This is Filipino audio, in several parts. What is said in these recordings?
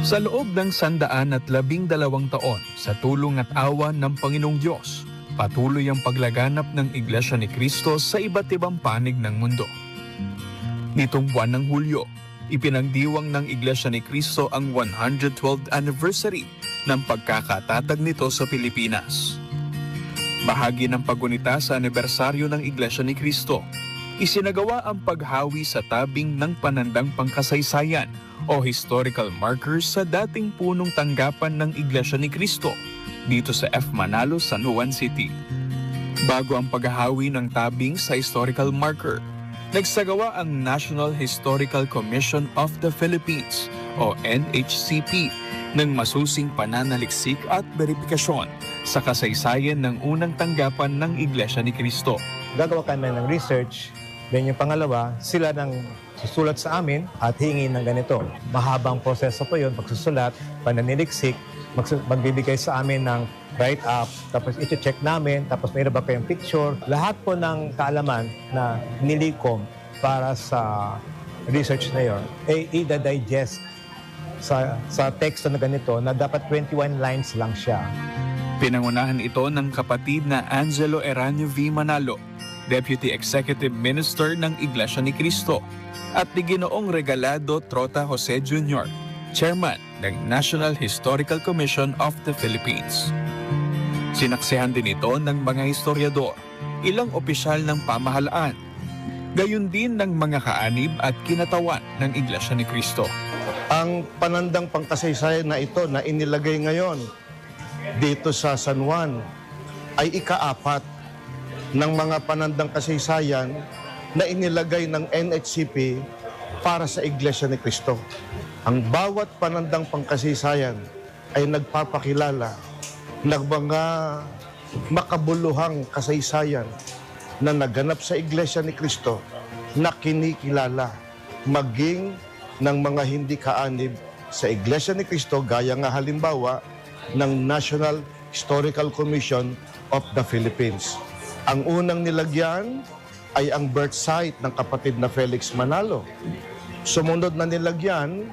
Sa loob ng 112 taon, sa tulong at awa ng Panginoong Diyos, patuloy ang paglaganap ng Iglesia ni Cristo sa iba't ibang panig ng mundo. Nitong buwan ng Hulyo, ipinagdiwang ng Iglesia ni Cristo ang 112th anniversary ng pagkakatatag nito sa Pilipinas. Bahagi ng paggunita sa anibersaryo ng Iglesia ni Cristo, isinagawa ang paghawi sa tabing ng panandang pangkasaysayan o historical markers sa dating punong tanggapan ng Iglesia ni Cristo dito sa F. Manalo, San Juan City. Bago ang paghahawi ng tabing sa historical marker, nagsagawa ang National Historical Commission of the Philippines o NHCP ng masusing pananaliksik at verifikasyon sa kasaysayan ng unang tanggapan ng Iglesia ni Cristo. Gagawa kami ng research. Then yung pangalawa, sila nang susulat sa amin at hingin ng ganito. Mahabang proseso po yun, pagsusulat, pananiliksik, magbibigay sa amin ng write-up, tapos iti-check namin, tapos mayroon ba kayong picture. Lahat po ng kaalaman na nilikom para sa research na yun, ay i-digest sa teksto na ganito na dapat 21 lines lang siya. Pinangunahan ito ng kapatid na Angelo Eranio V. Manalo, Deputy Executive Minister ng Iglesia ni Cristo, at ni Ginoong Regalado Trota Jose Jr., Chairman ng National Historical Commission of the Philippines. Sinaksihan din ito ng mga historiador, ilang opisyal ng pamahalaan, gayon din ng mga kaanib at kinatawan ng Iglesia ni Cristo. Ang panandang pangkasaysayan na ito na inilagay ngayon dito sa San Juan ay ika-4 ng mga panandang kasaysayan na inilagay ng NHCP para sa Iglesia ni Cristo. Ang bawat panandang pangkasaysayan ay nagpapakilala ng mga makabuluhang kasaysayan na naganap sa Iglesia ni Cristo na kinikilala maging ng mga hindi kaanib sa Iglesia ni Cristo gaya nga halimbawa ng National Historical Commission of the Philippines. Ang unang nilagyan ay ang birth site ng kapatid na Felix Manalo. Sumunod na nilagyan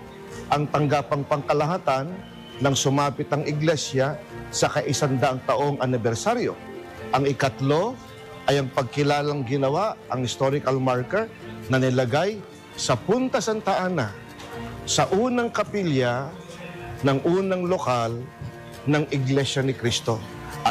ang tanggapang pangkalahatan ng sumapit ang Iglesia sa ka-100 taong anibersaryo. Ang ikatlo ay ang pagkilalang ginawa, ang historical marker na nilagay sa Punta Santa Ana, sa unang kapilya ng unang lokal ng Iglesia ni Cristo.